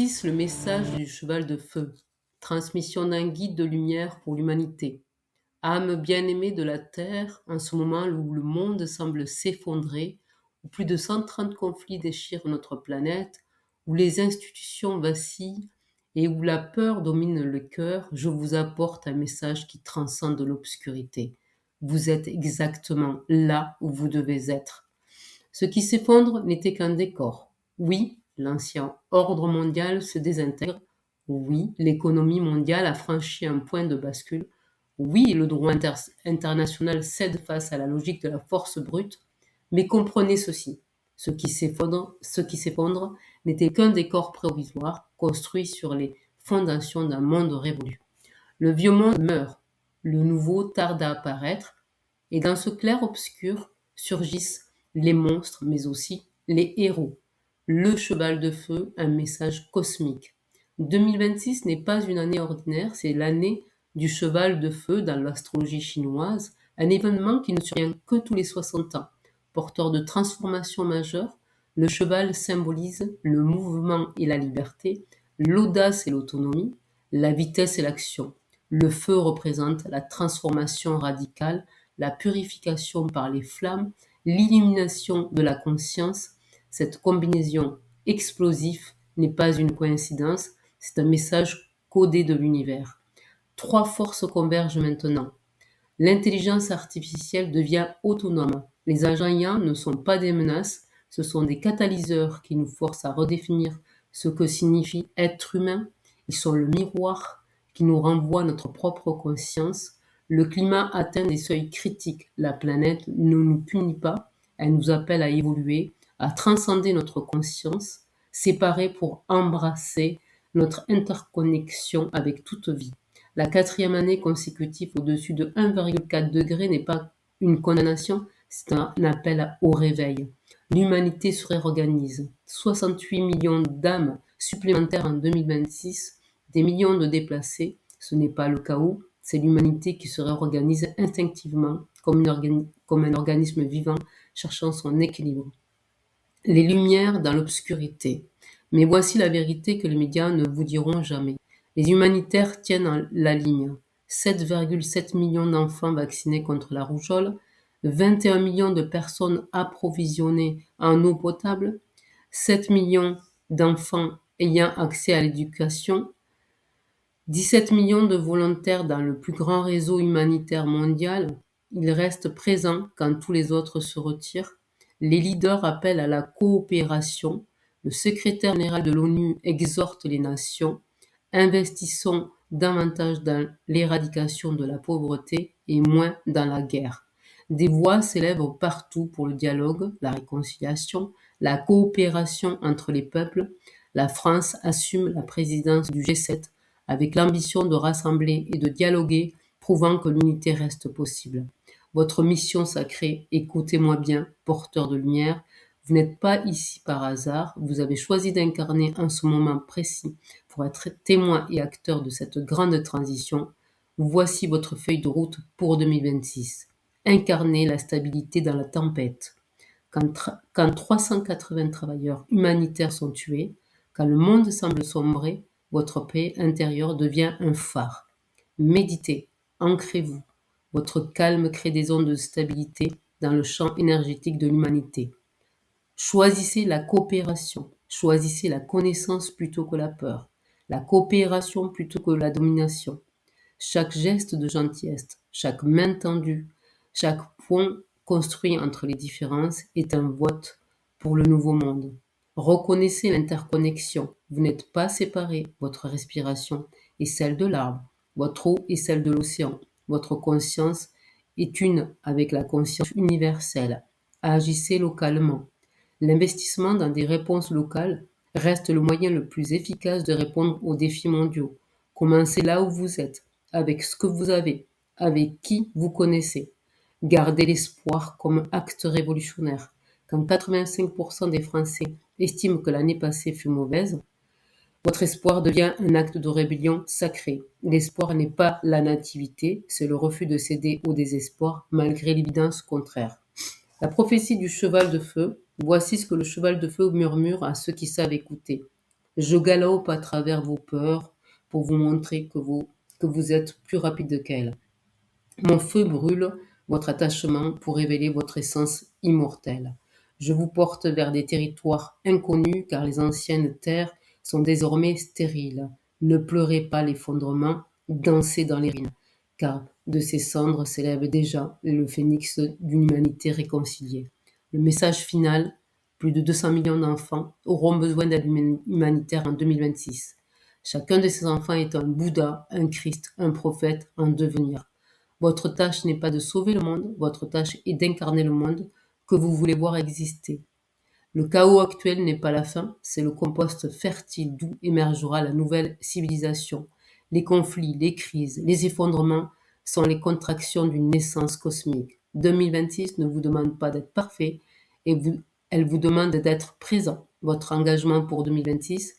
2026, le message du cheval de feu. Transmission d'un guide de lumière pour l'humanité. Âme bien-aimée de la Terre, en ce moment où le monde semble s'effondrer, où plus de 130 conflits déchirent notre planète, où les institutions vacillent et où la peur domine le cœur, je vous apporte un message qui transcende l'obscurité. Vous êtes exactement là où vous devez être. Ce qui s'effondre n'était qu'un décor. Oui, l'ancien ordre mondial se désintègre. Oui, l'économie mondiale a franchi un point de bascule. Oui, le droit international cède face à la logique de la force brute. Mais comprenez ceci. Ce qui s'effondre n'était qu'un décor provisoire construit sur les fondations d'un monde révolu. Le vieux monde meurt. Le nouveau tarde à apparaître. Et dans ce clair-obscur surgissent les monstres, mais aussi les héros. Le cheval de feu, un message cosmique. 2026 n'est pas une année ordinaire, c'est l'année du cheval de feu dans l'astrologie chinoise, un événement qui ne survient que tous les 60 ans. Porteur de transformations majeures, le cheval symbolise le mouvement et la liberté, l'audace et l'autonomie, la vitesse et l'action. Le feu représente la transformation radicale, la purification par les flammes, l'illumination de la conscience. Cette combinaison explosive n'est pas une coïncidence, c'est un message codé de l'univers. Trois forces convergent maintenant. L'intelligence artificielle devient autonome. Les agents IA ne sont pas des menaces, ce sont des catalyseurs qui nous forcent à redéfinir ce que signifie être humain. Ils sont le miroir qui nous renvoie à notre propre conscience. Le climat atteint des seuils critiques. La planète ne nous punit pas, elle nous appelle à évoluer, à transcender notre conscience, séparer pour embrasser notre interconnexion avec toute vie. La quatrième année consécutive au-dessus de 1,4 degré n'est pas une condamnation, c'est un appel au réveil. L'humanité se réorganise. 68 millions d'âmes supplémentaires en 2026, des millions de déplacés. Ce n'est pas le chaos, c'est l'humanité qui se réorganise instinctivement comme un organisme vivant cherchant son équilibre. Les lumières dans l'obscurité. Mais voici la vérité que les médias ne vous diront jamais. Les humanitaires tiennent la ligne. 7,7 millions d'enfants vaccinés contre la rougeole, 21 millions de personnes approvisionnées en eau potable, 7 millions d'enfants ayant accès à l'éducation, 17 millions de volontaires dans le plus grand réseau humanitaire mondial. Ils restent présents quand tous les autres se retirent. Les leaders appellent à la coopération. Le secrétaire général de l'ONU exhorte les nations. Investissons davantage dans l'éradication de la pauvreté et moins dans la guerre. Des voix s'élèvent partout pour le dialogue, la réconciliation, la coopération entre les peuples. La France assume la présidence du G7 avec l'ambition de rassembler et de dialoguer, prouvant que l'unité reste possible. Votre mission sacrée, écoutez-moi bien, porteur de lumière, vous n'êtes pas ici par hasard, vous avez choisi d'incarner en ce moment précis pour être témoin et acteur de cette grande transition. Voici votre feuille de route pour 2026. Incarnez la stabilité dans la tempête. Quand 380 travailleurs humanitaires sont tués, quand le monde semble sombrer, votre paix intérieure devient un phare. Méditez, ancrez-vous. Votre calme crée des ondes de stabilité dans le champ énergétique de l'humanité. Choisissez la coopération, choisissez la connaissance plutôt que la peur, la coopération plutôt que la domination. Chaque geste de gentillesse, chaque main tendue, chaque point construit entre les différences est un vote pour le nouveau monde. Reconnaissez l'interconnexion. Vous n'êtes pas séparés. Votre respiration est celle de l'arbre. Votre eau est celle de l'océan. Votre conscience est une avec la conscience universelle. Agissez localement. L'investissement dans des réponses locales reste le moyen le plus efficace de répondre aux défis mondiaux. Commencez là où vous êtes, avec ce que vous avez, avec qui vous connaissez. Gardez l'espoir comme acte révolutionnaire. Quand 85% des Français estiment que l'année passée fut mauvaise, votre espoir devient un acte de rébellion sacré. L'espoir n'est pas la nativité, c'est le refus de céder au désespoir malgré l'évidence contraire. La prophétie du cheval de feu. Voici ce que le cheval de feu murmure à ceux qui savent écouter. Je galope à travers vos peurs pour vous montrer que vous êtes plus rapide qu'elles. Mon feu brûle votre attachement pour révéler votre essence immortelle. Je vous porte vers des territoires inconnus car les anciennes terres sont désormais stériles. Ne pleurez pas l'effondrement, dansez dans les ruines, car de ces cendres s'élève déjà le phénix d'une humanité réconciliée. Le message final, plus de 200 millions d'enfants auront besoin d'aide humanitaire en 2026. Chacun de ces enfants est un Bouddha, un Christ, un prophète en devenir. Votre tâche n'est pas de sauver le monde, votre tâche est d'incarner le monde que vous voulez voir exister. Le chaos actuel n'est pas la fin, c'est le compost fertile d'où émergera la nouvelle civilisation. Les conflits, les crises, les effondrements sont les contractions d'une naissance cosmique. 2026 ne vous demande pas d'être parfait, elle vous demande d'être présent. Votre engagement pour 2026,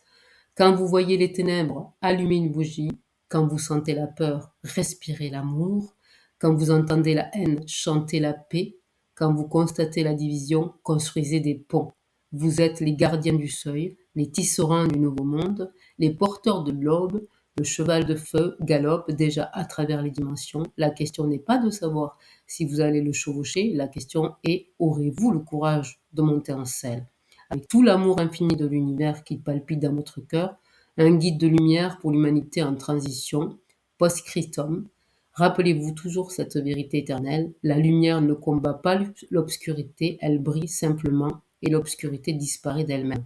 quand vous voyez les ténèbres, allumez une bougie. Quand vous sentez la peur, respirez l'amour. Quand vous entendez la haine, chantez la paix. Quand vous constatez la division, construisez des ponts. Vous êtes les gardiens du seuil, les tisserands du nouveau monde, les porteurs de l'aube. Le cheval de feu galope déjà à travers les dimensions. La question n'est pas de savoir si vous allez le chevaucher, la question est aurez-vous le courage de monter en selle? Avec tout l'amour infini de l'univers qui palpite dans votre cœur, un guide de lumière pour l'humanité en transition, post-scriptum. Rappelez-vous toujours cette vérité éternelle, la lumière ne combat pas l'obscurité, elle brille simplement et l'obscurité disparaît d'elle-même.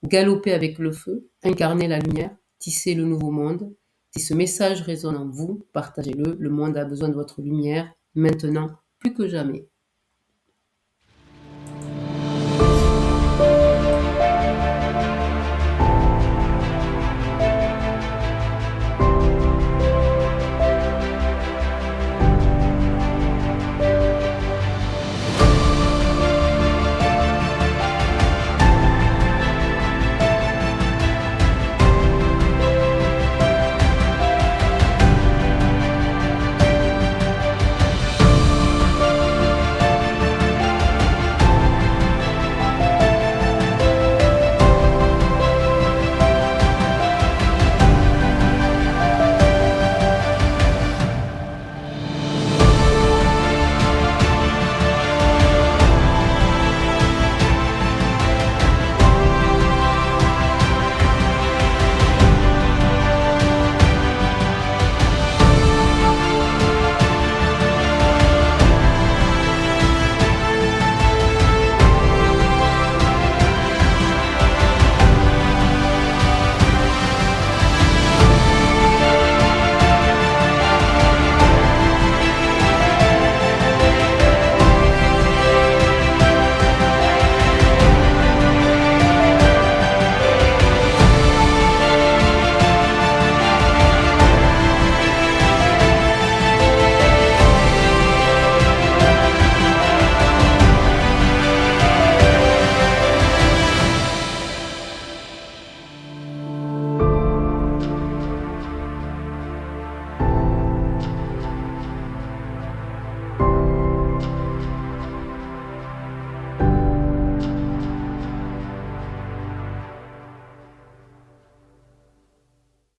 Galopez avec le feu, incarnez la lumière, tissez le nouveau monde. Si ce message résonne en vous, partagez-le, le monde a besoin de votre lumière, maintenant plus que jamais.